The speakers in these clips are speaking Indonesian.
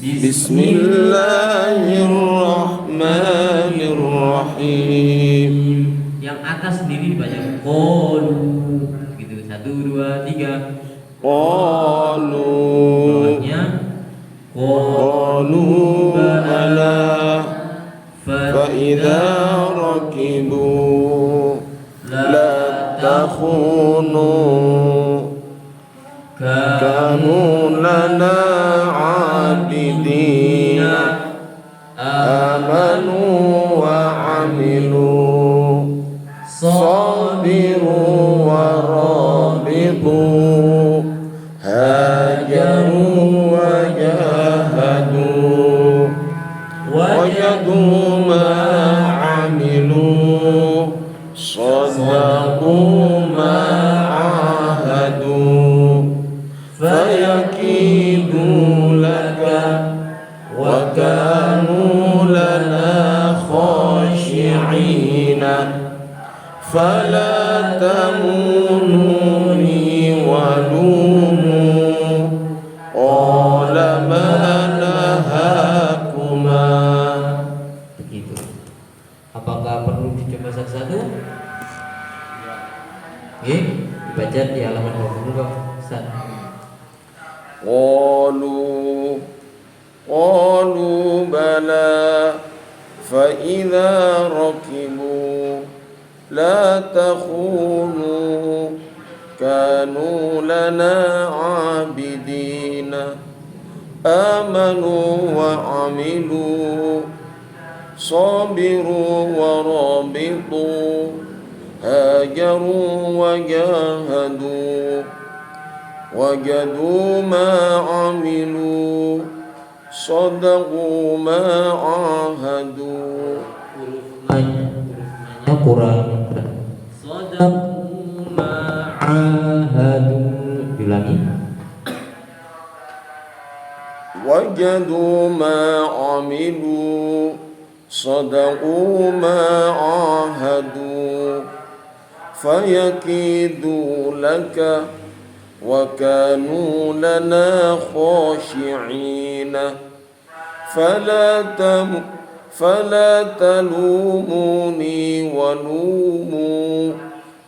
Bismillahirrahmanirrahim. Yang atas sendiri banyak qalu gitu. 1 2 3. Qalu Bawahnya qalu bala fa idza rakibu la takhunu kanu lana abidina amanu wa amilu sabiru wa rabitu hajaru wa jahadu wajadu ma amilu sadaqu ma ahadu fayakidu laka wa kanu lana khashi'ina fala tamununi walumu qala ma nahakuma. Begitu. Apakah perlu dicoba satu-satu? Oke, dibaca di halaman 20 Pak Ustaz. Qalu bala fa idza rakibu la takhunu kanu lana abidina amanu wa amilu sabiru wa rabitu hajaru wa jahadu wajadu ma amilu sadaqu ma ahadu. Hurufnya kurang. Sadaqu ma ahadu. Bilangi. Wajadu ma amilu sadaqu ma ahadu fayakidu laka wa kanu lana khashi'ina fala talumuni walumu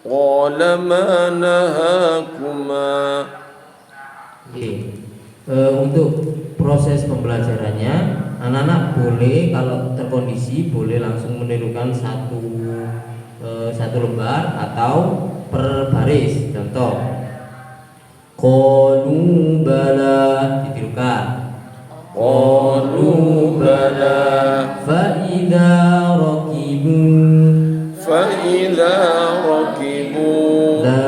qala ma nahakuma. Untuk proses pembelajarannya, anak-anak boleh kalau terkondisi boleh langsung menirukan satu lembar atau per baris. Contoh, qalu bala ditirukan. Qalu bala fa idza rakibu la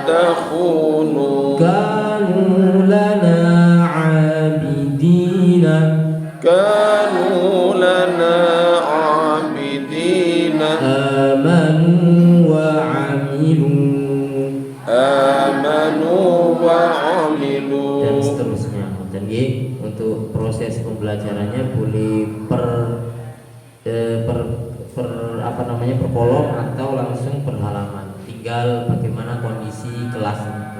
takhunu kanu lana abidina amanu wa amilu dan seterusnya. Jadi untuk proses pembelajarannya boleh per per kolom atau langsung per halaman, tinggal bagaimana kondisi kelasnya.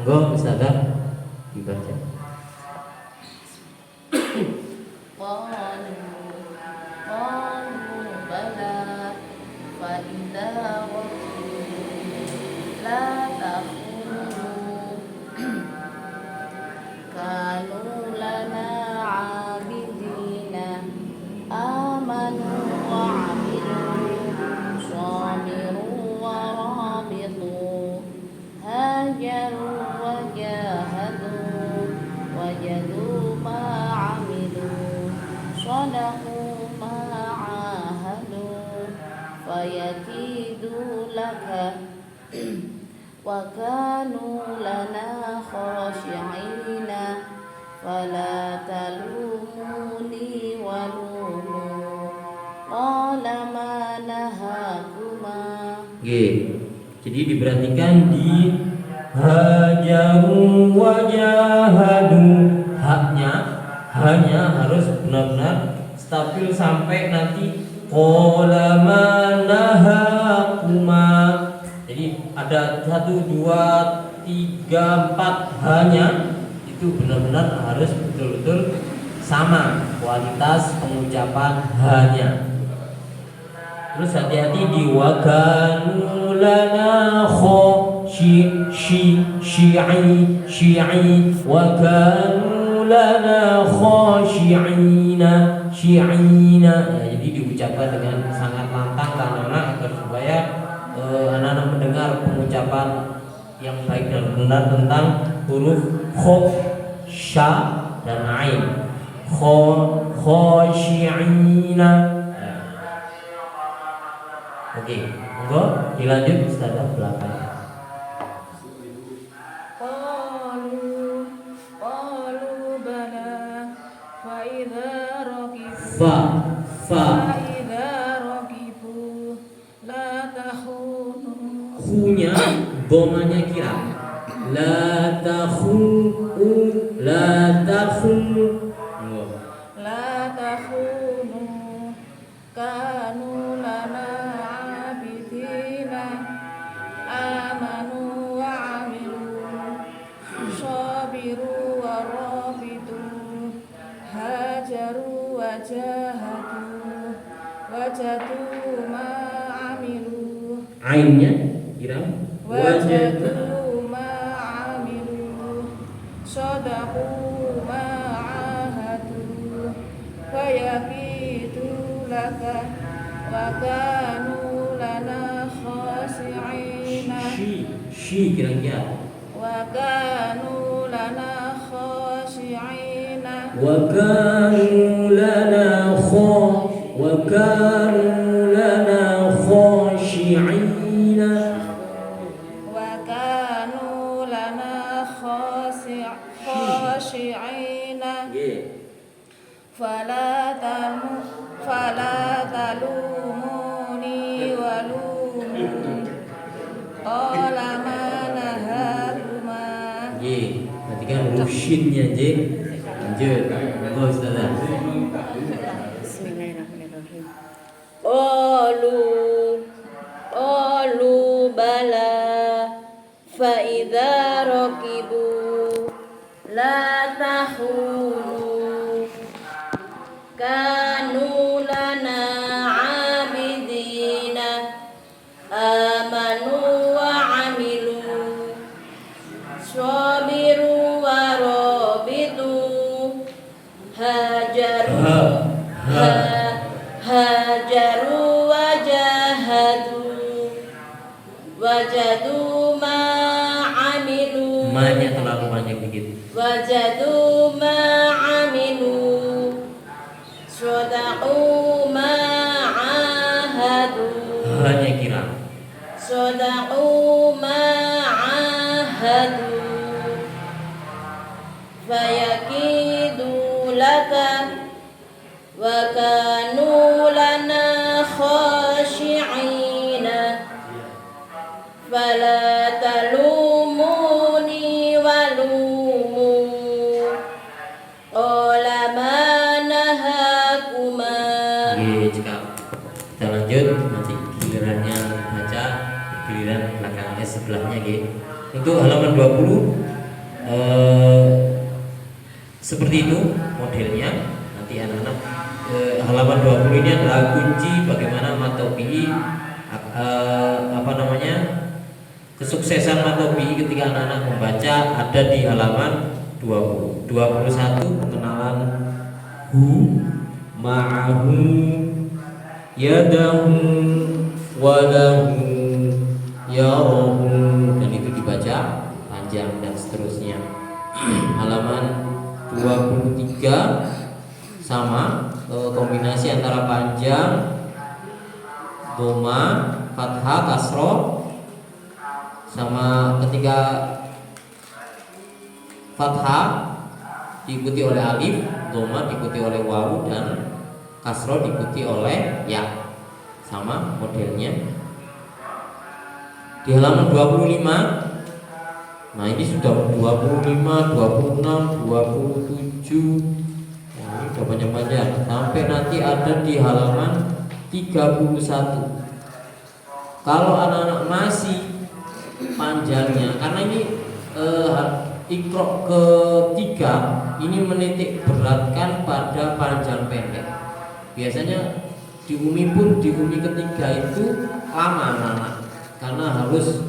Monggo Ustazah dibaca. Wa kanu lana khashi'ina fala talumuni walumu qala ma nahakuma. Jadi diperhatikan di hajaru wa jahadu, hanya harus benar-benar stabil sampai nanti qala ma nahakuma. Jadi ada 1, 2, 3, 4 hanya itu benar-benar harus betul-betul sama kualitas pengucapan hanya. Terus hati-hati di wakanu lana syi'i wakanu lana khashi'ina syi'ina. Jadi diucapkan dengan sangat lantang anak-anak agar supaya anak-anak mendengar pengucapan yang baik dan benar tentang huruf kha, sya dan ain. Khashi'ina. Oke, monggo dilanjut Ustazah belakang. Qalu bala fa idza raqibu Fa idza raqibu la takhunu khunya domanya kira. La takhu la takhu. la takhunu kanu lana abidina amanu wa amilu sabiru wa rabitu hajaru wa jahadu wajadu ma amilu Ainnya kira. wajadu ma amilu sadaqu ma ahadu fayakidu laka wa kanu lana khasi'ina Shi kira-kira. wa kanu lana khasi'ina Wa kanu lana khashi'ina. wa kanu lana khasi'ina fala talumuni walumu qala ma nahakuma Perhatikan huruf shinnya J. Lanjut, monggo Ustazah. Bismillahirrahmanirrahim. Qalu bala fa idza raqibu la tahunu kanu lana abidina amanu wa amilu sabiru wa rabitu hajaru wa jahadu wajadu ma amilu Ma-nya terlalu banyak dikit. wajadu ma amilu sadaqu ma ahadu Hanya kira. sadaqu ma ahadu fayakidu laka wa kanu lana khashi'ina fala talumuni walumu qala ma nahakuma. Oke, jika kita lanjut nanti gilirannya baca giliran belakangnya sebelahnya G. Untuk halaman 20 seperti itu modelnya. Nanti anak-anak halaman 20 ini adalah kunci bagaimana matopi kesuksesan matopi ketika anak-anak membaca ada di halaman 20. 21 pengenalan hu ma'ahu yadahu walahu yarahu, dan itu dibaca panjang dan seterusnya. Halaman 23 sama kombinasi antara panjang, doma, fathah, kasroh, sama ketika fathah diikuti oleh alif, doma diikuti oleh wawu, dan kasroh diikuti oleh ya. Sama modelnya di halaman 25. Nah ini sudah 25, 26, 27. Nah, ini udah panjang-panjang sampai nanti ada di halaman 31. Kalau anak-anak masih panjangnya, karena ini Iqra ketiga ini menitik beratkan pada panjang pendek. Biasanya di umi ketiga itu lama anak-anak, karena harus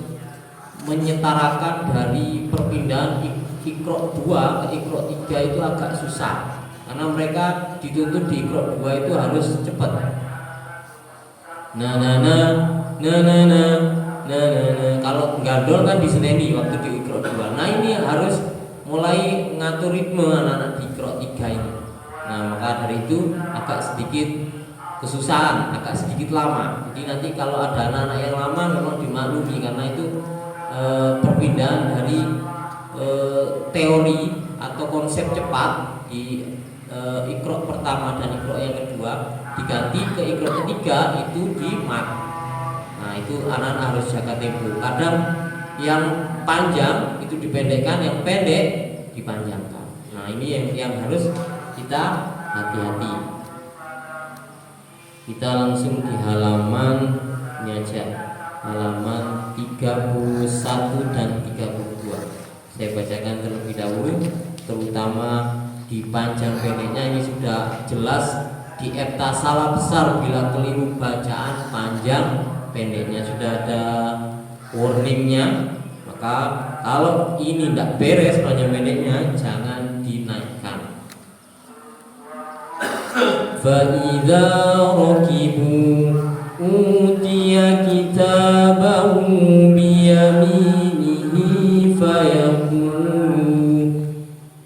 menyetarakan dari perpindahan Iqra 2 ke Iqra 3 itu agak susah, karena mereka dituntut di Iqra 2 itu harus cepat. Kalau gandol kan diseneni waktu di Iqra 2. Nah ini harus mulai ngatur ritme anak-anak di Iqra 3 ini. Nah maka dari itu agak sedikit kesusahan, agak sedikit lama. Jadi nanti kalau ada anak-anak yang lama memang dimaklumi, karena itu perpindahan dari teori atau konsep cepat di Iqra pertama dan Iqra yang kedua diganti ke Iqra ketiga itu di mat. Nah itu anak-anak harus jaga tempo. Kadang yang panjang itu dipendekkan, yang pendek dipanjangkan. Nah ini yang harus kita hati-hati. Kita langsung di halaman ini aja, halaman 31 dan 32. Saya bacakan terlebih dahulu, terutama di panjang pendeknya ini sudah jelas di Efta salah besar bila keliru bacaan panjang pendeknya, sudah ada warningnya. Maka kalau ini tidak beres panjang pendeknya jangan dinaikkan. فَإِذَا رَكِبُوا أُوتِيَ كِتَابَهُ بِيَمِينِهِ فَيَقُولُ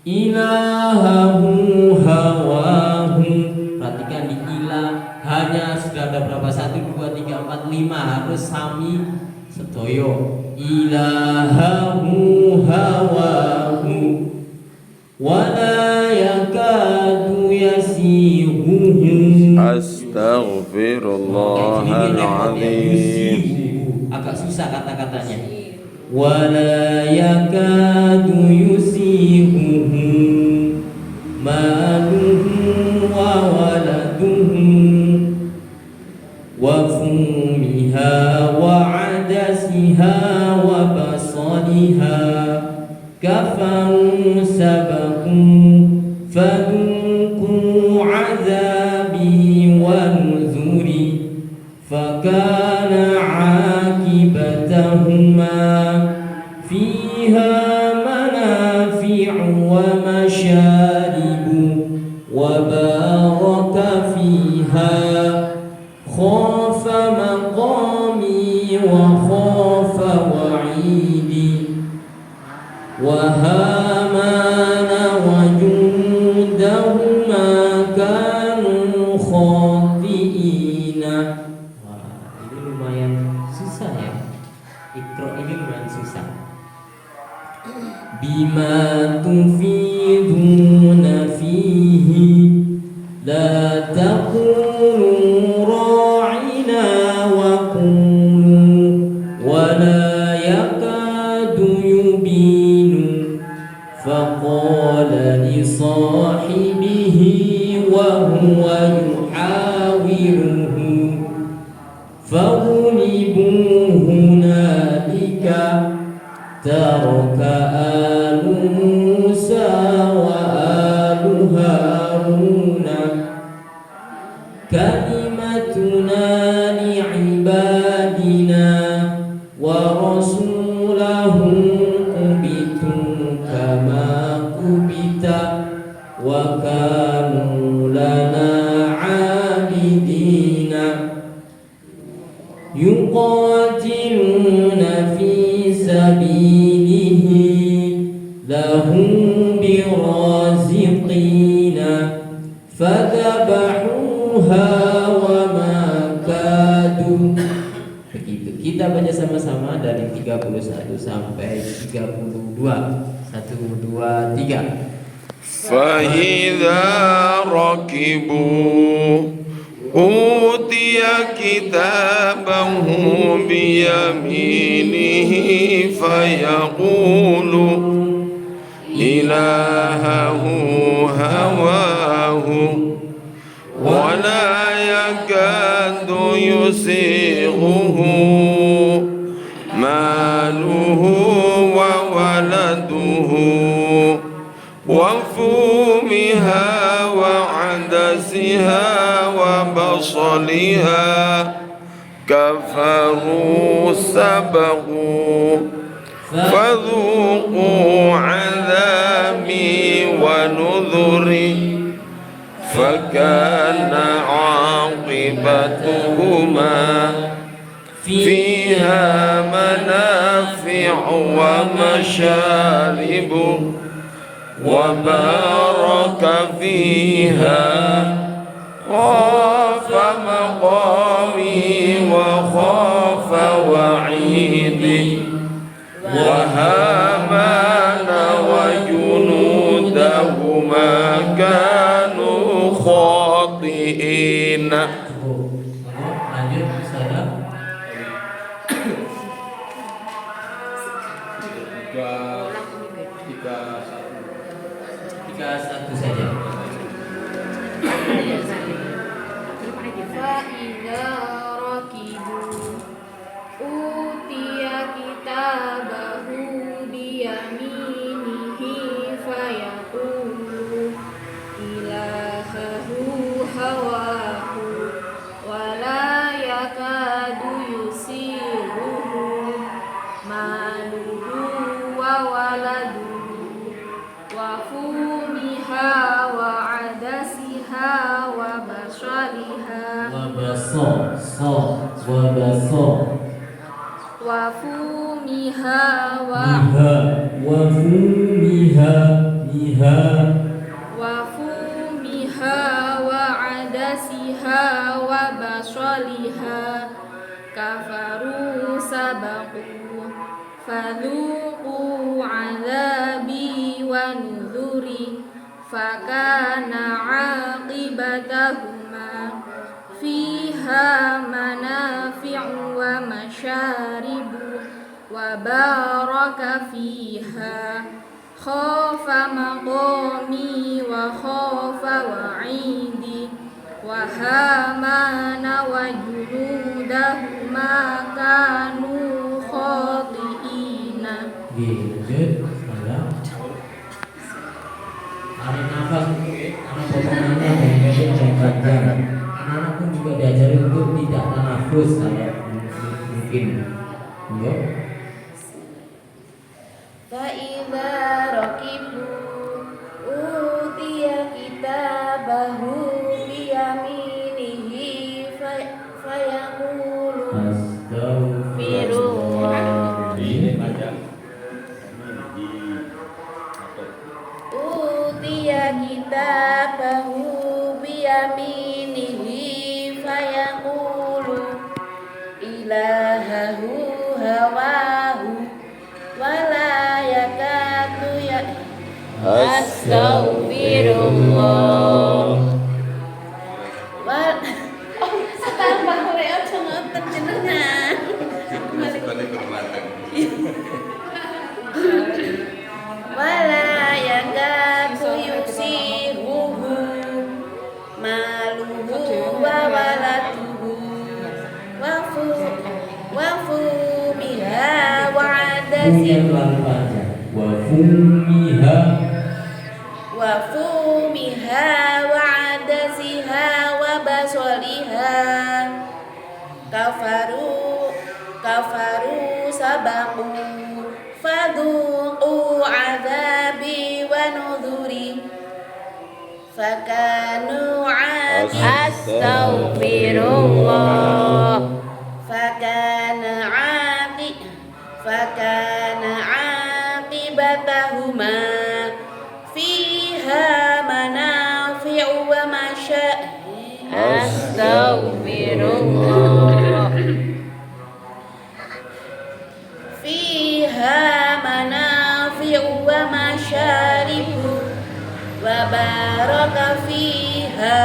إِلَٰهَهُ هَوَاهُ. Perhatikan di ilah hanya sudah ada berapa? 1, 2, 3, 4, 5 harus sami sedoyo. Ilahahu hawahu wala yakadu yasihuhu. Astaghfirullahaladzim. Agak susah kata-katanya. Wala yakadu yusihuhu maluhu wa waladuhu wa fumiha wa adasiha wa basaliha kafaru sabaku faduku azabi wa nuzuri fakana akibatahuma fiha manafi'u wa masyaribu wa baraka fiha khafa maqami wa khafa wa'idi wa hamana wa jundahuma kanu khati'ina. Wah, ini lumayan susah ya. Iqra ini lumayan susah. Bima tufiduna fihi la taqulu ra'ina wa qulu wa la yakadu yubinu faqala li sahibihi wa huwa yuhawiruhu faghlibu hunalika taraka alu Musa wa alu Haruna kalimatuna li'ibadina wa rasulahu kubitu kama kubita wa kanu lana abidina yuqatiluna fi sabilihi lahum biraziqina fadabahuha wa makadu. Begitu kita baca sama-sama dari 31 sampai 32. 1, 2, 3. فَإِذَا رَكِبُوا أُوتِيَ كِتَابَهُ بِيَمِينِهِ فَيَقُولُ إِلَٰهَهُ هَوَاهُ وَلَا يَكَادُ يُسِيغُهُ مَالُهُ وَوَلَدُهُ وفومها وعدسها وبصلها كفروا سبقوا فذوقوا عذابي ونذري فكان عاقبتهما فيها منافع ومشارب وبارك فيها خاف مقامي وخاف وعيدي وهامان وجنودهما كانوا خاطئين. Lanjut saya. Tiga satu saja. Fa'idha rakibu utiya kitabahu biyaminihi fayaqulu ilahahu hawahu wala yakadu yusiruhu maluhu wa waladuhu wa fumiha wa adasiha wa bashaliha wafumiha wa adasiha wa bashaliha kafaru sabaku fadhuqu adhabi wa nudhuri fakana aqibatahuma fiha manafi'u wa masyaribu wa baraka fiha khafa maqami wa khafa wa'idi wa hamana wa junudahuma kanu khati'ina. Lanjut, tarik nafas, anak potongannya yang panjang. Anak pun juga diajari untuk tidak tanafus kayak mungkin. Yuk. Fa'idha rakibu utiya kitabahu biyaminihi fayaqulu Astagfirullah. utiya kitabahu biyaminihi fayaqulu ilahahu hawahu wala yakadu ya Astagfirullah. Sabar kowe aja ngoten jenengan. Wala yakadu yusiruhu maluhu wa waladuhu wafu miha wa adasiha wafumiha wa adasiha wa baswaliha kafaru sabaku fadhuqu adhabi wa nudhuri fakanu Astagfirullah. Fakana aqibatahuma fiha manafi'u wa masyaribu Astagfirullah. fiha manafi'u wa masyaribu wa baraka fiha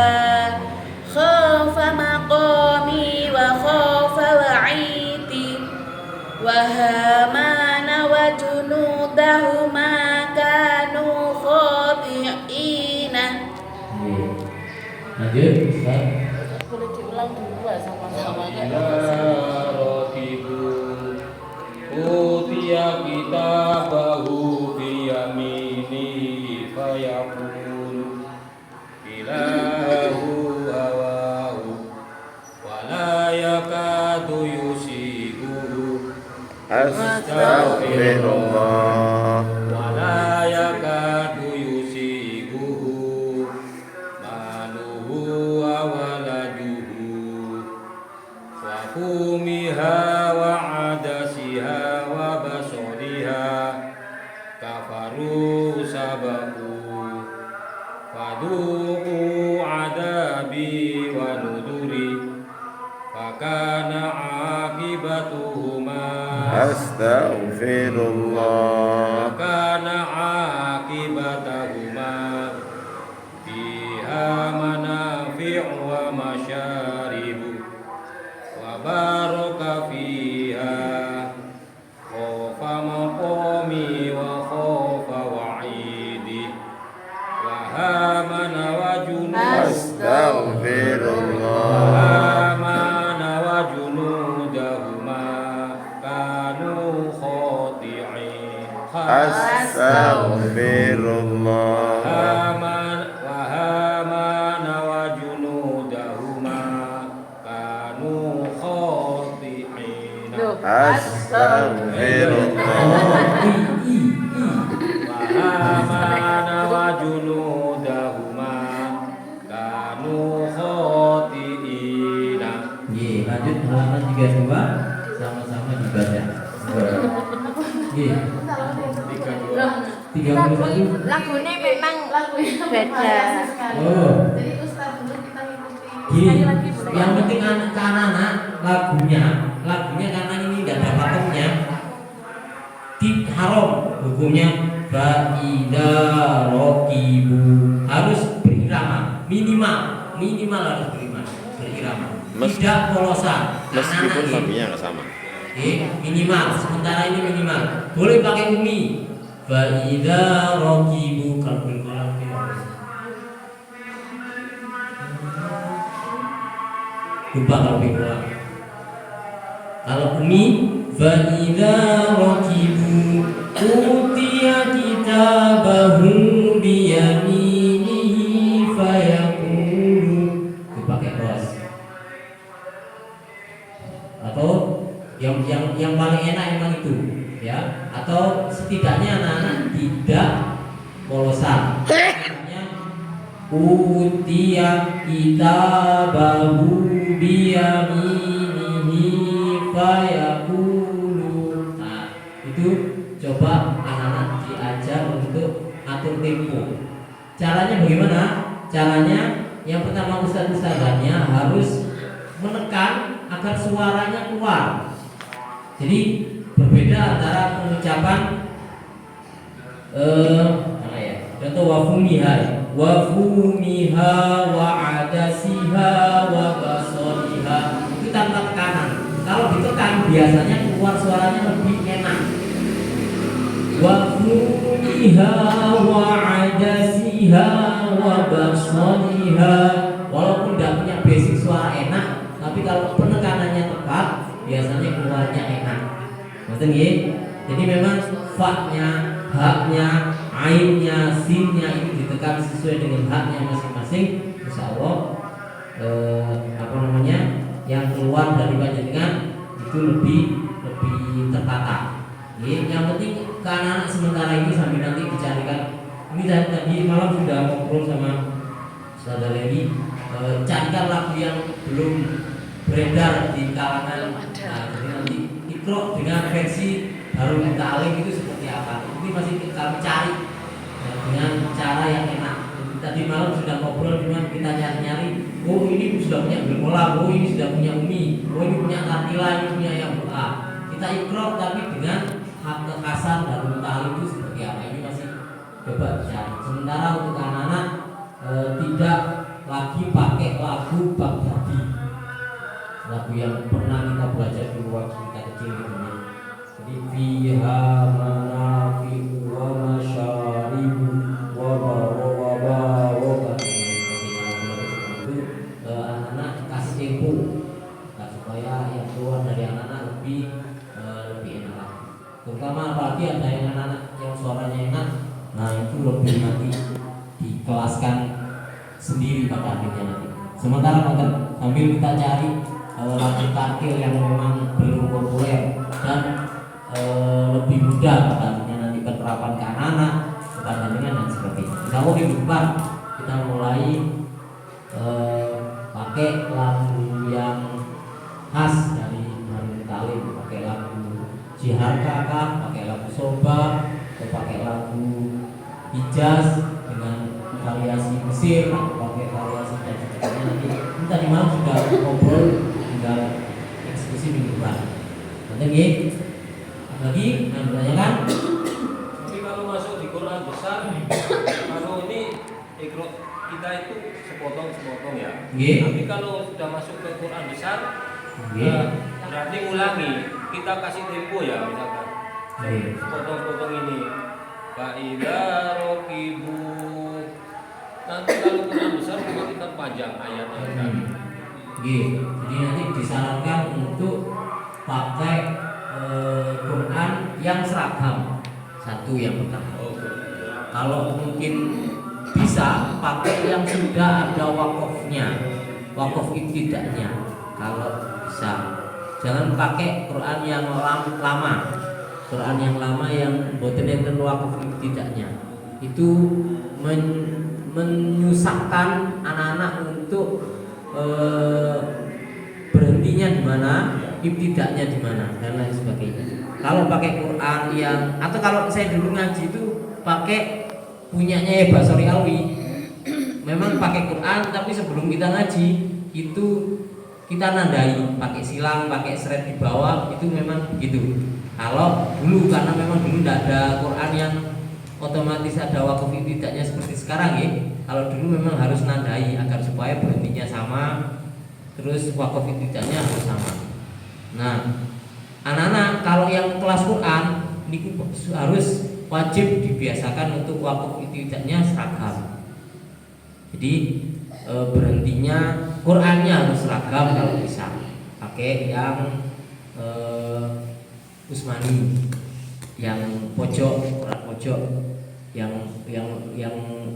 khafa maqami wa khafa wa'idi wa hamana wa junudahuma kanu khati'ina. Lanjut, Ustaz. Boleh diulang dulu sama-sama kan? Utiya kitabahu biyaminihi yaqulu ilahu hawahu wala yakadu yusiku Astaghfirullah. wala yakadu yusiku maluhu wa waladuhu wa fumiha wa adasiha wa basoliha kafaru sabaku faduku adabi wa nuduri fakana akibatuhuma Astaghfirullah. fakana akibatahuma fiha manafi'u wa masyaribu wa baraka fiha khofa maqami wa khofa wa'idi wa hamana wa junud Astaghfirullah. amana wa junudahuma kanu khati'in Astaghfirullah. wa hamana wa junudahuma kanu khati'in Astaghfirullah. wa hamana wa junudahuma kanu khati'in. Lanjut halaman 32 sama-sama dibaca. Nggih. 31 Lagunya memang beda. Oh. Jadi Ustaz dulu kita ngikuti. Gini, yang penting anak-anak lagunya karena ini nggak ada pakemnya, haram hukumnya faida rokibu harus berirama minimal harus berirama tidak polosan Meskipun anak-anak lagunya nggak sama. minimal sementara ini minimal boleh pakai umi faida rokibu kalbul kolam lupa kalau bilang kalau umi faida rokibu utiya kitabahu biyaminihi fayaqulu itu pakai ros atau yang paling enak emang itu ya atau setidaknya anak-anak tidak polosan utiya kitabahu biyaminihi fayaqulu. Nah, itu coba anak-anak diajar untuk atur tempo. Caranya bagaimana? Caranya yang pertama ustaz-ustazannya harus menekan agar suaranya keluar. Jadi berbeda antara pengucapan contoh wafumiha wa adasiha wa basoliha itu tanpa tekanan. Kalau ditekan biasanya keluar suaranya lebih enak. Wafumiha wa adasiha wa basoliha walaupun tidak punya basic suara enak, tapi kalau penekanannya tepat biasanya keluarnya enak. Maksudnya nggih? Jadi memang fa-nya, ha-nya, ainnya, sinnya itu ditekan sesuai dengan haknya masing-masing. Insya Allah yang keluar dari panjenengan itu lebih tertata. Yang penting ke anak-anak sementara ini sambil nanti dicarikan. Ini tadi malam sudah ngobrol sama saudara Leni, carikan lagu yang belum beredar di kalangan. Nah, jadi nanti ikro dengan versi Darul Ta'lim itu seperti apa? Ini masih kami cari dengan cara yang enak. Tadi malam sudah ngobrol dengan kita nyari-nyari. Oh ini sudah punya bermola, oh ini sudah punya umi, oh ini punya Tartila, ini punya yang A. Kita ikro tapi dengan hak kekasan Darul Ta'lim itu seperti apa? Ini masih coba cari. Sementara untuk anak-anak tidak lagi pakai lagu Baghdadi, lagu yang pernah kita belajar dulu waktu kita kecil gitu ya. Jadi fiha manafi'u wa masyaribu wa bawa itu anak-anak kasih tempo supaya yang keluar dari anak-anak lebih enak. Terutama apalagi ada yang anak-anak yang suaranya enak, nah itu lebih nanti Sementara sambil kita cari lagu tartil yang memang belum populer dan lebih mudah nanti penerapan ke anak-anak, kepada dengan dan sebagainya. Insya Allah minggu depan kita mulai pakai lagu yang khas dari Harun Talim, pakai lagu Jiharka kah, pakai lagu Soba, atau pakai lagu Hijaz dengan variasi Mesir, atau pakai variasi dan sebagainya. Nanti tadi malam sudah ngobrol, tinggal eksekusi minggu depan. Nanti lagi yang bertanyakan. Tapi kalau masuk di Quran besar, kalau ini kita itu sepotong ya. Tapi kalau sudah masuk ke Quran besar, berarti ngulangi. Kita kasih tempo ya, misalkan potong-potong ini. Fa'idza rokibu. Nanti kalau Quran besar maka kita panjang ayatnya. Jadi nanti disarankan untuk pakai Quran yang seragam. Satu yang pertama. Kalau mungkin bisa pakai yang sudah ada wakofnya, wakof ibtida'nya. Kalau bisa, jangan pakai Quran yang lama. Quran yang lama yang boten enten wakaf ibtida'nya. Itu menyusahkan anak-anak untuk berhentinya di mana, ibtida'nya di mana dan lain sebagainya. Kalau pakai Quran yang, atau kalau saya dulu ngaji itu pakai punyanya Basori Alwi, memang pakai Quran tapi sebelum kita ngaji itu kita nandai pakai silang, pakai seret di bawah, itu memang begitu. Kalau dulu karena memang dulu tidak ada Quran yang otomatis ada wakaf ibtida'nya seperti sekarang ya. Kalau dulu memang harus nandai agar supaya berhentinya sama, terus wakaf ibtida'nya harus sama. Nah, anak-anak kalau yang kelas Quran ini harus wajib dibiasakan untuk wakaf ibtida'nya seragam. Jadi berhentinya Qurannya harus seragam kalau bisa. Pakai yang Usmani, yang pojok, Quran pojok, yang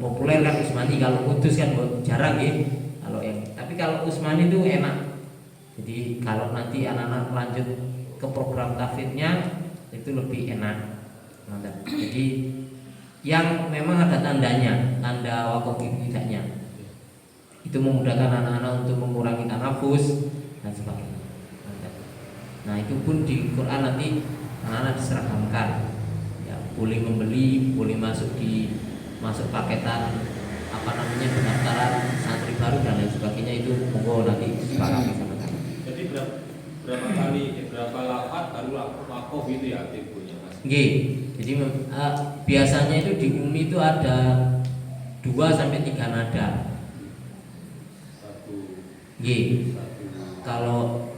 populer kan Usmani. Kalau Kudus kan jarang ya. Tapi kalau Usmani itu enak. Jadi kalau nanti anak-anak lanjut ke program tahfidznya itu lebih enak. Jadi yang memang ada tandanya, tanda wakaf ibtida'nya, itu memudahkan anak-anak untuk mengurangi tanafus dan sebagainya. Nah itu pun di Quran nanti anak-anak diseragamkan. Ya, boleh membeli, boleh masuk paketan pendaftaran santri baru dan lain sebagainya, itu monggo nanti disepakati sama kami. Jadi berapa lafaz baru wakaf itu ya temponya Mas? Nggih. Jadi biasanya itu di Umi itu ada 2 sampai 3 nada. Nggih. Kalau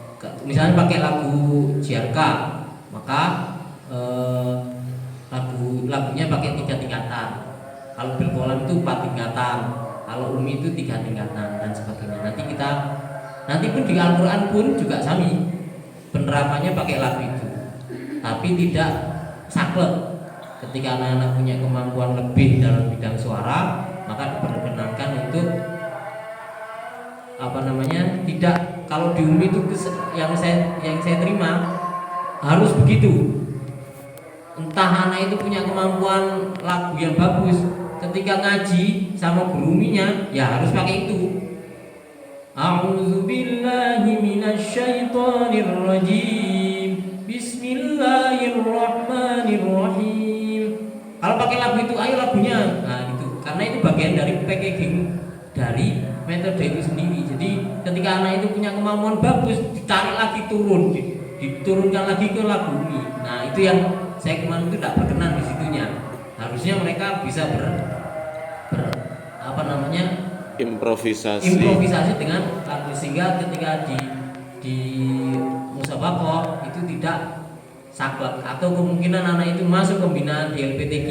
misalnya pakai lagu Jiarka, maka lagunya pakai 3 tingkatan. Kalau bil kolam itu 4 tingkatan. Kalau Umi itu 3 tingkatan dan sebagainya. Nanti pun di Al-Quran pun juga sami, penerapannya pakai lagu itu, tapi tidak saklek. Ketika anak-anak punya kemampuan lebih dalam bidang suara, maka diperkenankan untuk tidak, kalau di Umi itu yang saya terima harus begitu. Entah anak itu punya kemampuan lagu yang bagus, ketika ngaji sama guru Uminya ya harus pakai itu. A'udzu billahi minasyaitonir rajim. Bismillahirrahmanirrahim. Kalau pakai lagu itu, ayo lagunya. Nah, itu karena itu bagian dari packaging dari metode itu sendiri. Jadi ketika anak itu punya kemampuan bagus, ditarik lagi turun, diturunkan lagi ke lagu ini. Nah, itu yang saya kemarin itu tidak berkenan di situnya. Harusnya mereka bisa improvisasi dengan lagu, sehingga ketika di musabaqah itu tidak saklek, atau kemungkinan anak itu masuk pembinaan di LPTQ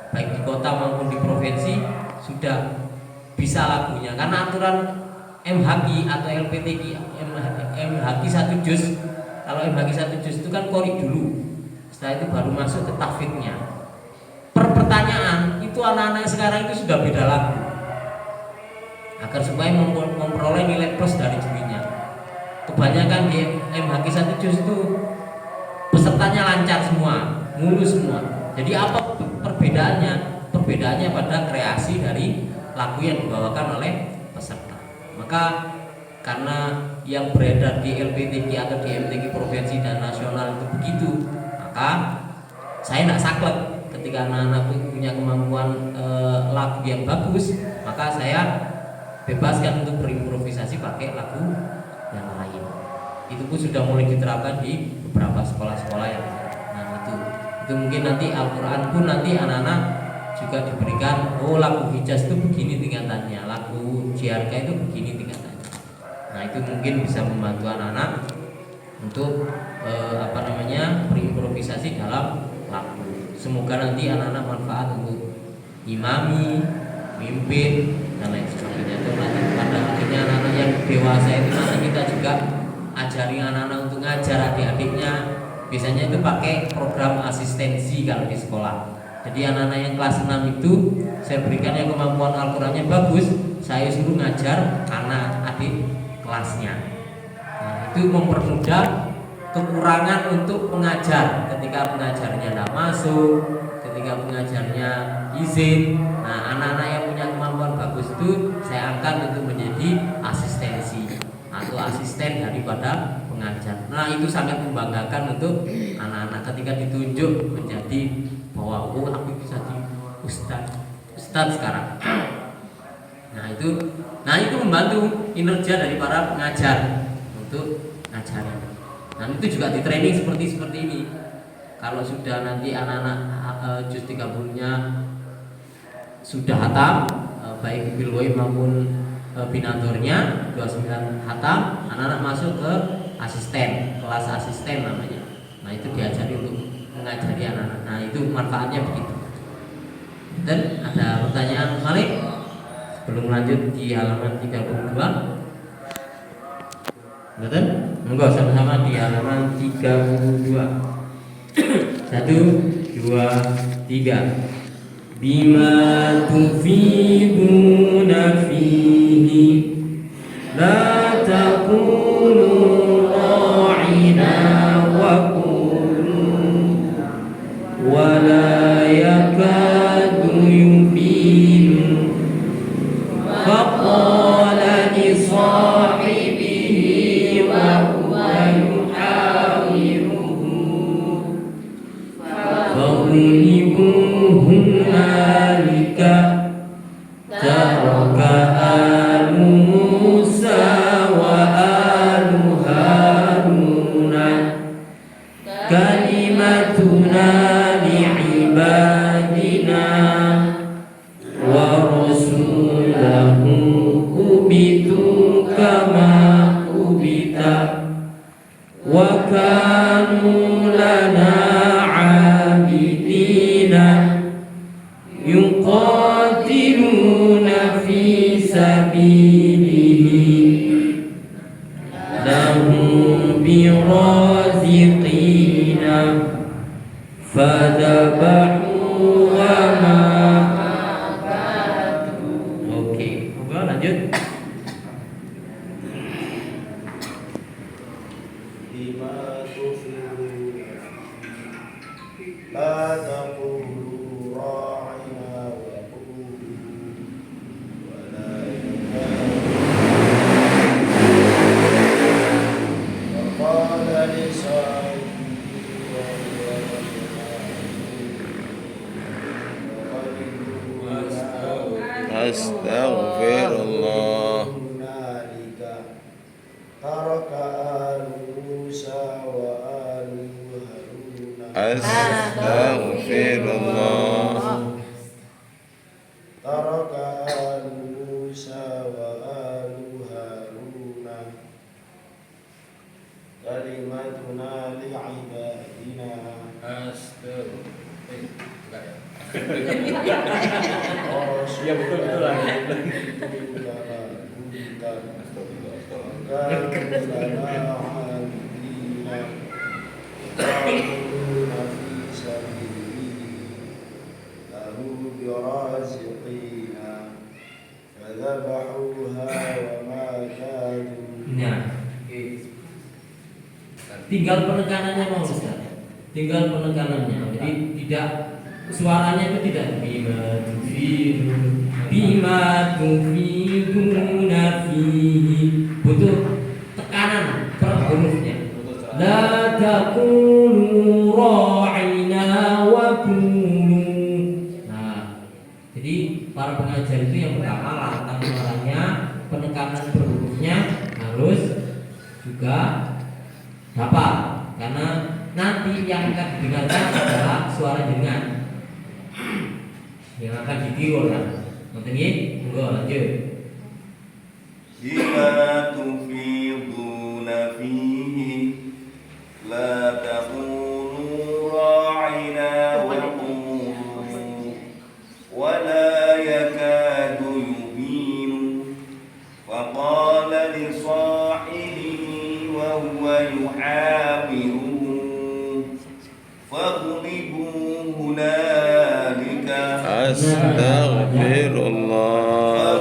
baik di kota maupun di provinsi sudah bisa lagunya, karena aturan MHQ atau LPTQ MHQ 1 juz. Kalau MHQ 1 juz itu kan qori dulu, setelah itu baru masuk ke tahfidznya. Pertanyaan itu anak-anak sekarang itu sudah beda lagu. agar supaya memperoleh nilai plus dari juwinya. Kebanyakan di MHQ 1 juz itu pesertanya lancar semua, mulus semua. Jadi apa perbedaannya? Perbedaannya pada kreasi dari lagu yang dibawakan oleh peserta. Maka karena yang beredar di LPTQ atau di MTQ provinsi dan nasional itu begitu, maka saya tidak saklek ketika anak-anak punya kemampuan lagu yang bagus, maka saya bebaskan untuk berimprovisasi pakai lagu yang lain. Itu pun sudah mulai diterapkan di beberapa sekolah-sekolah yang lain. Nah itu mungkin nanti Al-Quran pun nanti anak-anak juga diberikan, oh lagu Hijaz itu begini tingkatannya, lagu JRK itu begini tingkatannya. Nah itu mungkin bisa membantu anak-anak untuk berimprovisasi dalam lagu. Semoga nanti anak-anak manfaat untuk imami, mimpin dan lain sebagainya. Itu nanti pada akhirnya anak-anak yang dewasa itu nanti kita juga ajari anak-anak untuk ngajar adik-adiknya. Biasanya itu pakai program asistensi kalau di sekolah. Jadi anak-anak yang kelas 6 itu saya berikan yang kemampuan Al-Qurannya bagus, saya suruh ngajar anak adik kelasnya. Nah, itu mempermudah kekurangan untuk pengajar ketika pengajarnya tidak masuk, ketika pengajarnya izin. Nah, anak-anak yang punya kemampuan bagus itu saya angkat untuk menjadi asistensi atau asisten daripada pengajar. Nah, itu sangat membanggakan untuk anak-anak ketika ditunjuk menjadi bahwa oh aku bisa di ustadz sekarang. Nah itu membantu kinerja dari para pengajar untuk ngajari. Nah itu juga di training seperti ini. Kalau sudah nanti anak-anak juz 30-nya sudah hatam, baik bilwai maupun binatornya 29 hatam, anak-anak masuk ke asisten, kelas asisten namanya. Nah itu diajari untuk mengajari anak-anak. Nah itu manfaatnya begitu. Dan ada pertanyaan Malik sebelum lanjut di halaman 32. Betul? Enggak, sama-sama di halaman 32. 1, 2, 3. Bima tufiduna fihi la taqulu ra'ina wa ولا يكاد يبين فقال لصاحبه وهو يحاوره فغلبوا هنالك ترك آل موسى وآل هارون كلمتنا عبادنا ورسوله كبتوا كما كبت وكانوا لنا عابدين يقاتلون في سبيله لهم برازقين فذبحوا وما أكلوا. Oke, lanjut. Bima tufidu la taqulu ra'ina wa qulu wa la qala li Astaghfirullah. Astaghfirullah. Taraka alu Musa wa alu Haruna kalimatuna li'ibadina. Ya betul lagi. برازقين فذبحوها tinggal penekanannya mau Ustaz. Tinggal penekanannya. Jadi tidak suaranya itu tidak bima tufiduna fihi, butuh tekanan per hurufnya. La taqulu ra'ina wa qulu. Nah, jadi para pengajar itu yang pertama lantang suaranya, penekanan per hurufnya harus juga dapat, karena nanti yang akan didengarkan adalah suara jenengan yang akan ditiru lah. Ngerti nggih? Monggo lanjut. Bima tufiduna fihi la taqulu ra'ina wa qulu wa la yakadu yubinu wa qala li sahibihi wa huwa yuhawiruhu faghlibu hunalika Astaghfirullah.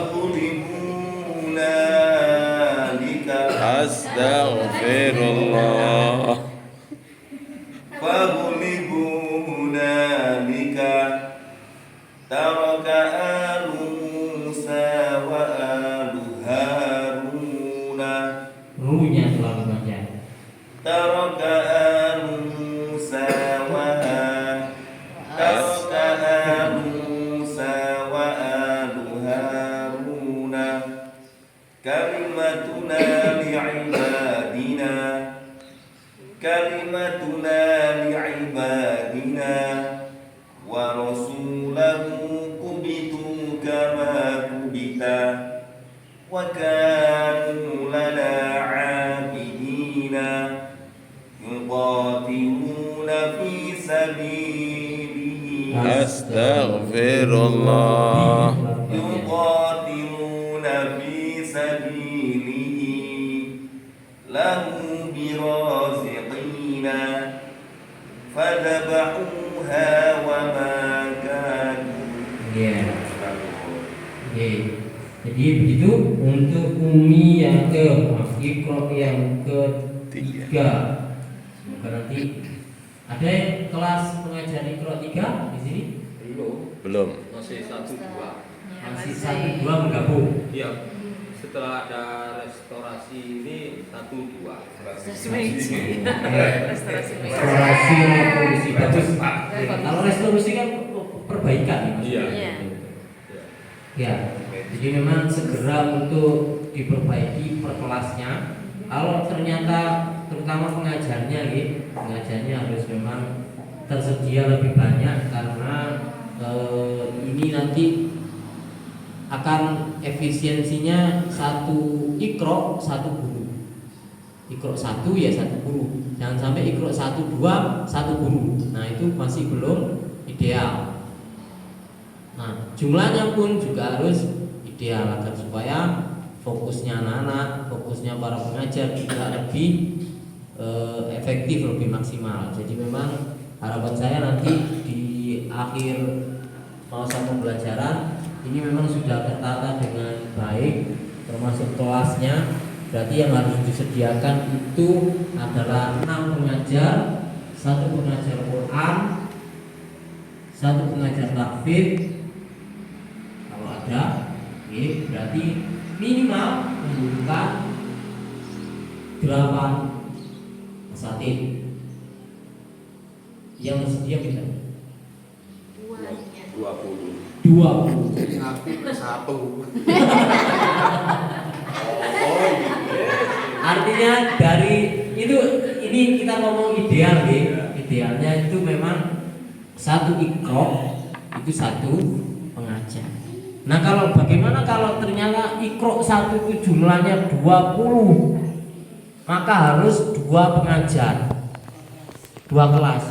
Astaghfirullah. فاغلبوا هنالك ترك آل موسى وآل هارون Runya selalu baca. ترك آل موسى ترك آل موسى وآل هارون كلمتنا لعبادنا ورسوله كبتوا كما كبتا وكانوا لنا عابدين يقاتلون في سبيله Astaghfirullah. يقاتلون في سبيله له برازقين فذبحوها وما كانوا Jadi begitu untuk Umi yang ke Iqra yang ketiga. Semoga nanti ada kelas pengajar Iqra 3 di sini? Belum. Masih 1-2. Masih 1-2 menggabung. Iya. Setelah ada restorasi ini 1-2. Restorasi revolusi bagus Pak. Kalau restorasi kan perbaikan. Iya. Ya. Jadi memang segera untuk diperbaiki per kelasnya. Kalau ternyata terutama pengajarnya, pengajarnya harus memang tersedia lebih banyak karena ini nanti akan efisiensinya satu Iqra satu guru. Iqra 1 ya satu guru. Jangan sampai Iqra 1 2 satu guru. Nah itu masih belum ideal. Nah jumlahnya pun juga harus ideal agar supaya fokusnya anak-anak, fokusnya para pengajar juga lebih efektif, lebih maksimal. Jadi memang harapan saya nanti di akhir masa pembelajaran ini memang sudah tertata dengan baik, termasuk kelasnya. Berarti yang harus disediakan itu adalah 6 pengajar, 1 pengajar Quran, 1 pengajar tahfidz kalau ada. Berarti minimal membutuhkan 8 asatidz. Yang tersedia kita 20. Artinya dari itu ini kita ngomong ideal ya. Idealnya itu memang 1 Iqra itu 1 pengajar. Nah kalau bagaimana kalau ternyata Iqra 1 itu jumlahnya 20, maka harus 2 pengajar, 2 kelas.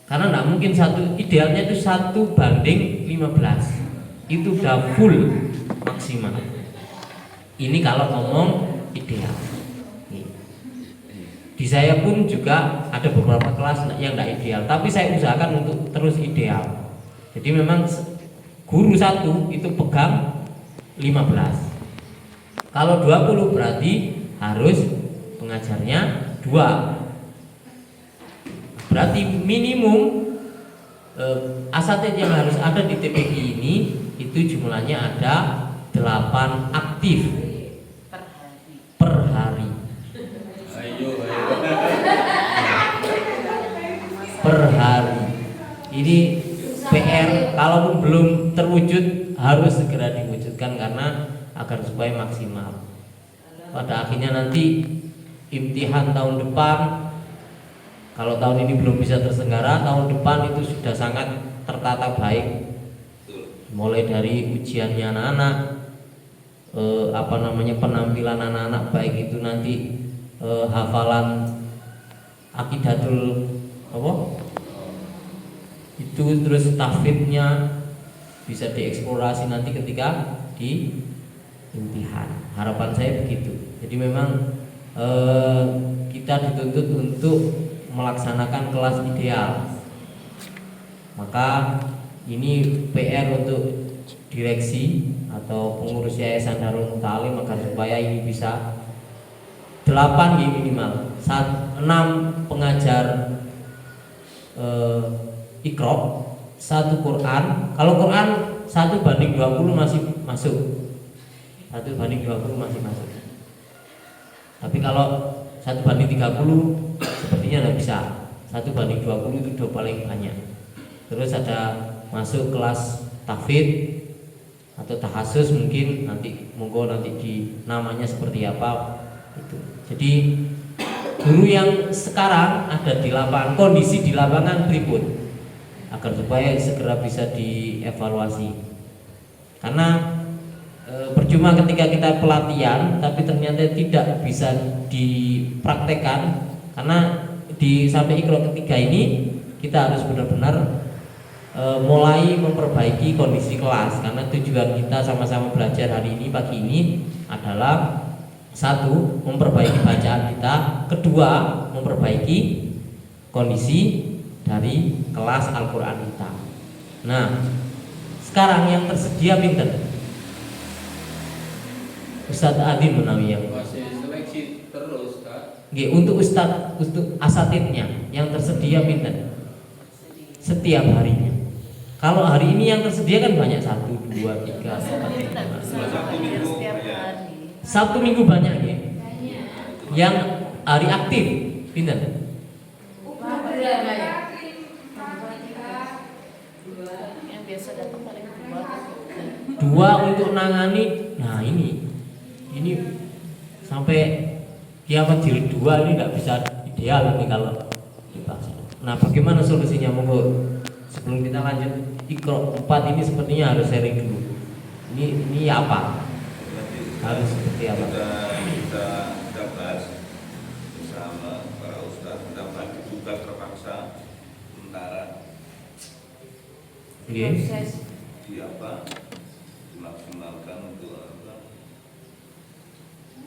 Karena tidak mungkin idealnya itu 1 banding 15. Itu udah full maksimal. Ini kalau ngomong ideal. Di saya pun juga ada beberapa kelas yang tidak ideal, tapi saya usahakan untuk terus ideal. Jadi memang guru 1 itu pegang 15. Kalau 20 berarti harus pengajarnya 2. Berarti minimum asatid yang harus ada di TPQ ini itu jumlahnya ada 8 aktif per hari. Per hari. Ini PR kalaupun belum terwujud harus segera diwujudkan karena agar supaya maksimal. Pada akhirnya nanti imtihan tahun depan, kalau tahun ini belum bisa terselenggara, tahun depan itu sudah sangat tertata baik. Mulai dari ujiannya anak-anak, penampilan anak-anak baik itu nanti hafalan akidatul itu, terus tahfidnya bisa dieksplorasi nanti ketika di imtihan. Harapan saya begitu. Jadi memang kita dituntut untuk melaksanakan kelas ideal. Maka ini PR untuk direksi atau pengurus Yayasan Darul Muta'alim agar supaya ini bisa 8 minimal 6 pengajar Iqra, 1 Quran. Kalau Quran 1:20 masih masuk. 1:20 masih masuk. Tapi kalau 1:30 sepertinya tidak bisa. 1:20 itu udah paling banyak. Terus ada masuk kelas tahfidz atau tahasus, mungkin nanti monggo nanti di namanya seperti apa itu. Jadi guru yang sekarang ada di lapangan, kondisi di lapangan berikut agar supaya segera bisa dievaluasi. Karena percuma ketika kita pelatihan tapi ternyata tidak bisa dipraktekkan, karena di sampai Iqra ketiga ini kita harus benar-benar mulai memperbaiki kondisi kelas, karena tujuan kita sama-sama belajar hari ini pagi ini adalah 1. memperbaiki bacaan kita, 2. memperbaiki kondisi dari kelas Al-Quran kita. Nah, sekarang yang tersedia pinten? Ustadz Adi menawi yang masih seleksi terus kan? untuk Ustadz, untuk asatidnya yang tersedia pinten? Setiap harinya. Kalau hari ini yang tersedia kan banyak, 1, 2, 3, 4, 5. Sabtu Minggu banyak ya. Yang hari aktif pinten? Yang biasa datang paling 2 untuk nangani. Nah ini sampai kiamat jilid 2 ini nggak bisa ideal ini kalau dipaksa. Nah bagaimana solusinya, monggo sebelum kita lanjut Iqra 4 ini sepertinya harus sharing dulu. Ini apa? Harus seperti apa? Kita bahas bersama para ustaz, kita bagi tugas terpaksa sementara di dimaksimalkan untuk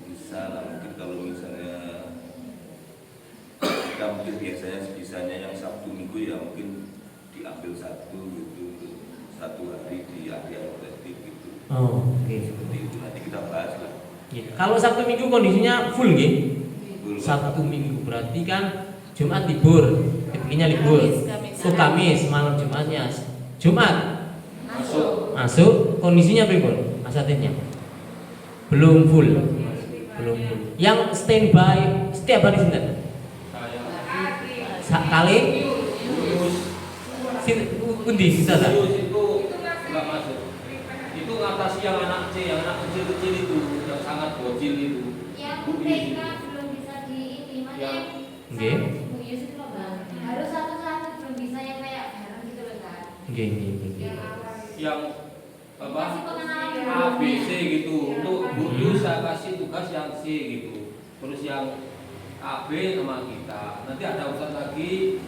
bisa. Mungkin kalau misalnya kita mungkin biasanya sebisanya yang Sabtu Minggu ya mungkin diambil 1 gitu, 1 hari di area kolektif gitu. Seperti itu nanti kita bahas lah. Kalau Sabtu Minggu kondisinya full gitu. Sabtu Minggu berarti kan Jumat libur, begininya libur. Kamis malam Jumatnya. Jumat masuk kondisinya pripun? Asatidnya belum full. Yang standby setiap hari sinten? Kali undi bisa tak? Itu enggak masuk. Itu ngatasi yang anak kecil itu, yang sangat bocil itu. Yang TK belum bisa di ini, makanya Bu Yus itu loh Bang. Harus satu-satu, belum bisa yang kayak bareng gitu loh kan. Yang Kasih pengenalan dulu. A, B, C gitu. Untuk Bu Yus saya kasih tugas yang C gitu. Terus yang A, B sama kita. Nanti ada ustaz lagi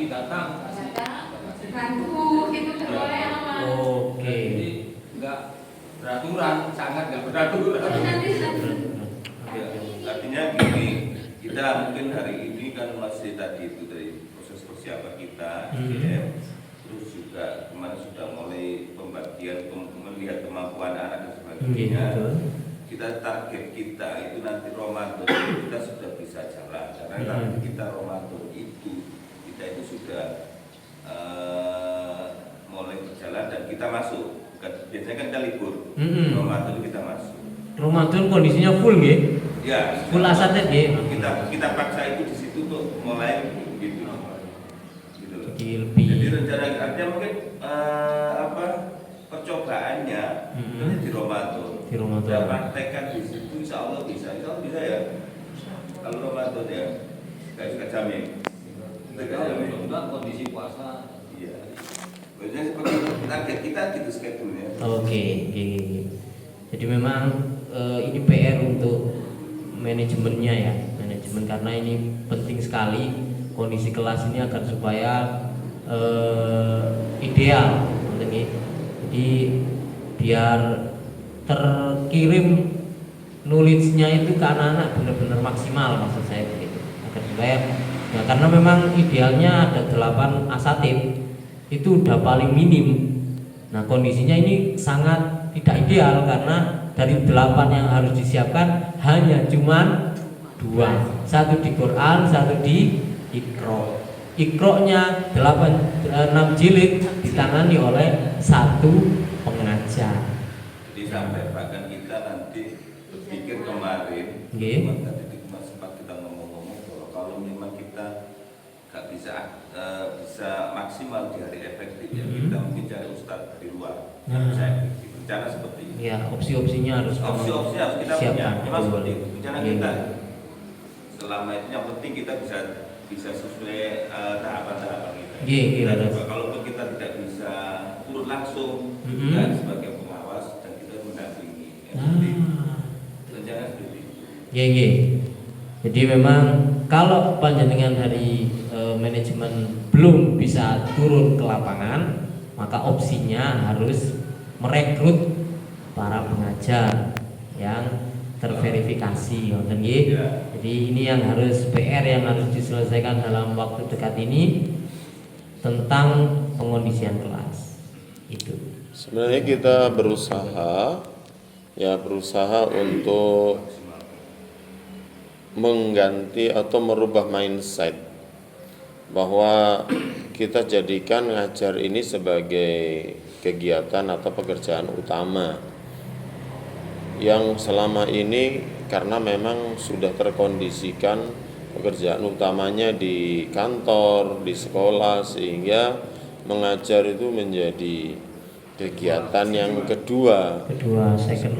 datang kasih. Bantu gitu Ya. boleh sama. Jadi enggak beraturan, sangat enggak beraturan. Ya, artinya gini, kita mungkin hari ini kan masih tadi itu dari proses persiapan kita, ya. Terus juga kemarin sudah mulai pembagian melihat kemampuan anak dan sebagainya. Kita target kita itu nanti Ramadan kita sudah bisa jalan, karena target kita Ramadan itu kita ya itu sudah mulai berjalan dan kita masuk. Biasanya kan kita libur, Ramadan kita masuk. Ramadan kondisinya full nggih. Ya, Full asatnya nggih. Kita paksa itu di situ tuh mulai gitu. Gitu loh. Jadi lebih. Jadi rencana artinya mungkin percobaannya ini di Ramadan. Di Ramadan. Dan praktekkan di situ insya Allah bisa ya. Kalau Ramadan ya, nggak jamin. Enggak kondisi puasa. Iya. Biasanya seperti target kita gitu schedule-nya. Oke. Jadi memang ini PR untuk manajemennya ya, manajemen, karena ini penting sekali kondisi kelas ini agar supaya ideal, jadi biar terkirim knowledge-nya itu ke anak-anak benar-benar maksimal, maksud saya begitu, agar supaya ya, karena memang idealnya ada 8 asatid itu udah paling minim. Nah kondisinya ini sangat tidak ideal karena dari 8 yang harus disiapkan hanya cuman 2, satu di Quran, satu di Iqra. Iqra-nya 6 jilid ditangani oleh satu pengajar. Jadi sampai bahkan kita nanti berpikir kemarin, tadi sempat kita ngomong-ngomong bahwa kalau memang kita nggak bisa maksimal di hari efektif ya kita mungkin cari ustadz dari luar yang bisa efektif. Rencana seperti ini. Ya, opsi-opsinya harus kita siapkan. punya. Memang seperti itu. Rencana kita selama itu yang penting kita bisa sesuai tahapan-tahapan kita. Iya. Kalaupun kita tidak bisa turun langsung dan sebagai pengawas dan kita mendampingi. Rencana seperti itu. Iya. Jadi memang kalau panjenengan dari manajemen belum bisa turun ke lapangan, maka opsinya harus merekrut para pengajar yang terverifikasi, Jadi ini yang harus PR yang harus diselesaikan dalam waktu dekat ini tentang pengondisian kelas. Itu. Sebenarnya kita berusaha untuk mengganti atau merubah mindset bahwa kita jadikan ngajar ini sebagai kegiatan atau pekerjaan utama yang selama ini karena memang sudah terkondisikan pekerjaan utamanya di kantor, di sekolah, sehingga mengajar itu menjadi kegiatan yang kedua.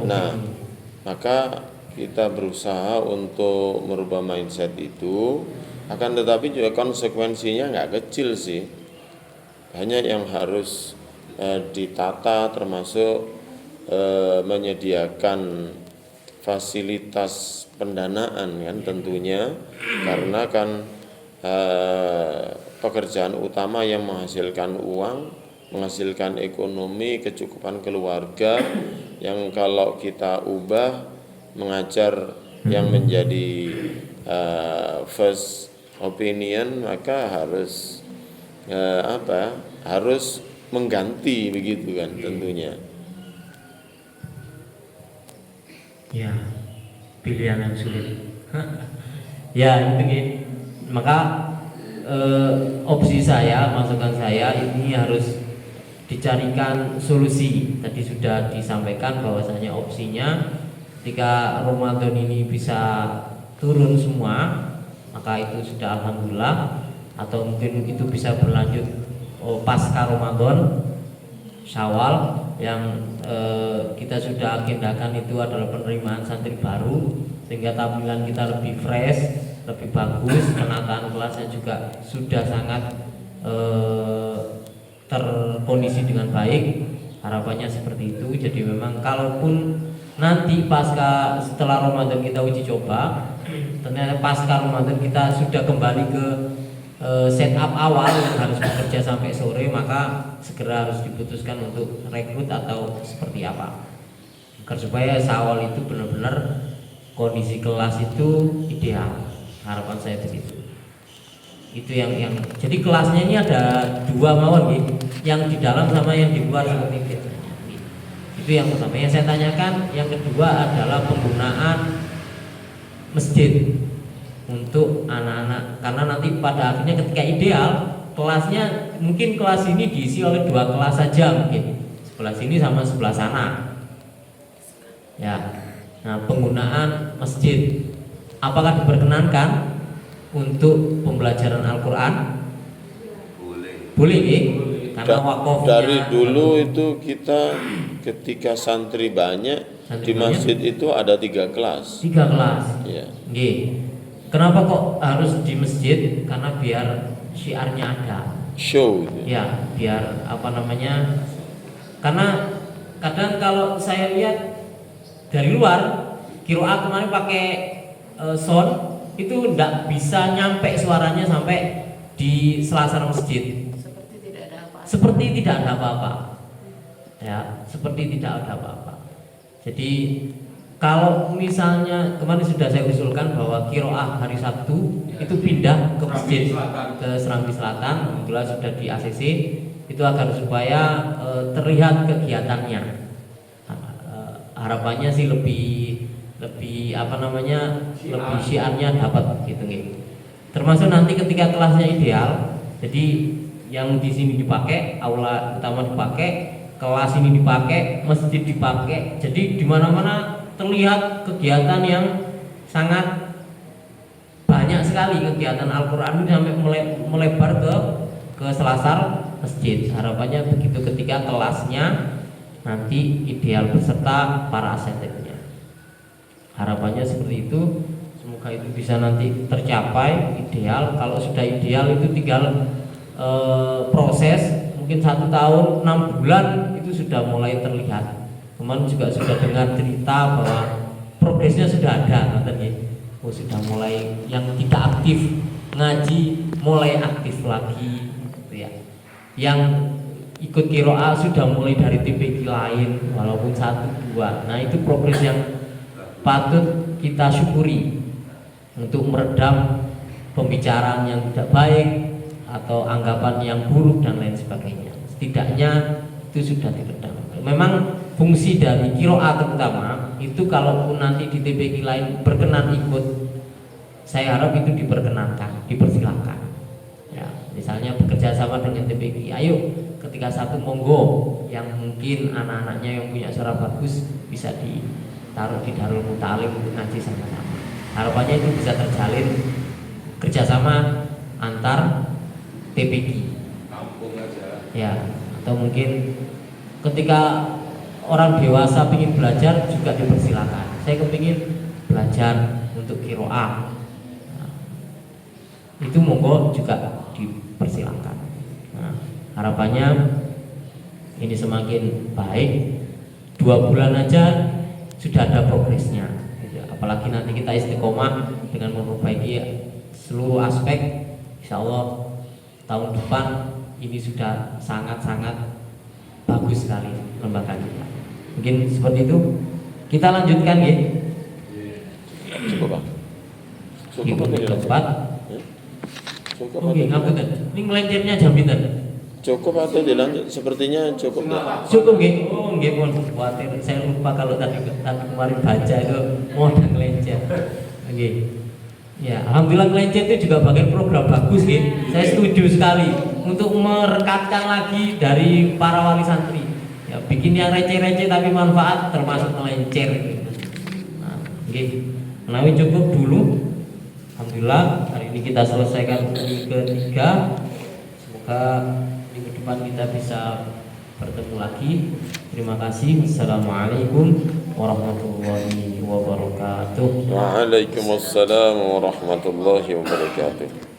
Nah, maka kita berusaha untuk merubah mindset itu, akan tetapi juga konsekuensinya nggak kecil sih. Banyak yang harus ditata, termasuk menyediakan fasilitas pendanaan kan tentunya, karena kan pekerjaan utama yang menghasilkan uang, menghasilkan ekonomi, kecukupan keluarga, yang kalau kita ubah mengajar yang menjadi first opinion, maka harus harus mengganti begitu kan tentunya. Ya, pilihan yang sulit. Ya itu gitu. Maka opsi saya, masukan saya ini harus dicarikan solusi. Tadi sudah disampaikan bahwasanya opsinya ketika Ramadan ini bisa turun semua, maka itu sudah alhamdulillah. Atau mungkin itu bisa berlanjut pasca Ramadan, Syawal, yang kita sudah agendakan itu adalah penerimaan santri baru, sehingga tampilan kita lebih fresh, lebih bagus, penataan kelasnya juga sudah sangat terkondisi dengan baik. Harapannya seperti itu. Jadi memang kalaupun nanti pasca setelah Ramadan kita uji coba, ternyata pasca Ramadan kita sudah kembali ke setup awal yang harus bekerja sampai sore, maka segera harus diputuskan untuk rekrut atau seperti apa, agar supaya Syawal itu benar-benar kondisi kelas itu ideal. Harapan saya begitu. Itu yang jadi kelasnya ini ada 2 mawon gitu, yang di dalam sama yang di luar seperti itu. Itu yang pertama yang saya tanyakan. Yang kedua adalah penggunaan masjid untuk anak-anak, karena nanti pada akhirnya ketika ideal kelasnya mungkin kelas ini diisi oleh 2 kelas saja mungkin, sebelah sini sama sebelah sana. Ya. Nah, penggunaan masjid apakah diperkenankan untuk pembelajaran Al-Qur'an? Boleh, karena wakafnya dari dulu itu kita ketika santri banyak di masjid itu ada 3 kelas. 3 kelas. Ya. Nggih. Kenapa kok harus di masjid? Karena biar syiarnya ada. Show gitu. Ya, biar apa namanya? Karena kadang kalau saya lihat dari luar, qiraat kemarin pakai sound itu enggak bisa nyampe suaranya sampai di selasar masjid. Seperti tidak ada apa. Seperti tidak ada apa-apa. Ya, seperti tidak ada apa-apa. Jadi kalau misalnya kemarin sudah saya usulkan bahwa qiraah hari Sabtu itu pindah ke masjid ke Serambi Selatan, alhamdulillah sudah di ACC, itu agar supaya terlihat kegiatannya. Harapannya sih lebih apa namanya, lebih syiarnya dapat gitu nih. Termasuk nanti ketika kelasnya ideal, jadi yang di sini dipakai, aula utama dipakai, kelas ini dipakai, masjid dipakai, jadi di mana-mana terlihat kegiatan yang sangat banyak sekali, kegiatan Al-Qur'an ini sampai melebar ke selasar masjid. Harapannya begitu ketika kelasnya nanti ideal beserta para asatidnya. Harapannya seperti itu. Semoga itu bisa nanti tercapai ideal. Kalau sudah ideal itu tinggal proses, mungkin 1 tahun 6 bulan itu sudah mulai terlihat. Kemarin juga sudah dengar cerita bahwa progresnya sudah ada, katanya. Oh, sudah mulai yang tidak aktif ngaji mulai aktif lagi, gitu ya. Yang ikut qiraah sudah mulai dari TPQ lain, walaupun 1, 2. Nah, itu progres yang patut kita syukuri untuk meredam pembicaraan yang tidak baik atau anggapan yang buruk dan lain sebagainya. Setidaknya itu sudah diredam. Memang fungsi dari qiraah terutama itu kalaupun nanti di TPQ lain berkenan ikut, saya harap itu diperkenankan, dipersilakan. Ya, misalnya bekerja sama dengan TPQ, ayo ketika satu monggo, yang mungkin anak-anaknya yang punya suara bagus bisa ditaruh di Darul Mutalim untuk ngaji sama-sama. Harapannya itu bisa terjalin kerjasama antar TPQ. Kampung aja. Ya, atau mungkin ketika orang dewasa ingin belajar juga dipersilakan. Saya kepingin belajar untuk qiraah. Nah, itu monggo juga dipersilakan. Nah, harapannya ini semakin baik. 2 bulan aja sudah ada progresnya. Apalagi nanti kita istiqomah dengan memperbaiki seluruh aspek, insya Allah tahun depan ini sudah sangat-sangat bagus sekali lembaga kita. Mungkin seperti itu. Kita lanjutkan ya. Cukup, Pak. Di Cukup untuk tempat. Cukup Oke, ngapunten. Ini ngelencernya jam pinten? Cukup atau dilanjut? Sepertinya cukup. Cukup nggih. Oh, nggih pun khawatir. Saya lupa kalau tadi kemarin baca itu mau ada ngelencer. Nggih. Ya, alhamdulillah ngelencer itu juga bagian program bagus nggih. Saya setuju sekali untuk merekatkan lagi dari para wali santri. Ya, bikin yang receh-receh tapi manfaat termasuk ngelencer gitu. Nah, nggih. Menawi cukup dulu. Alhamdulillah hari ini kita selesaikan ini ketiga. Semoga minggu depan kita bisa bertemu lagi. Terima kasih. Assalamualaikum warahmatullahi wabarakatuh. Waalaikumsalam warahmatullahi wabarakatuh.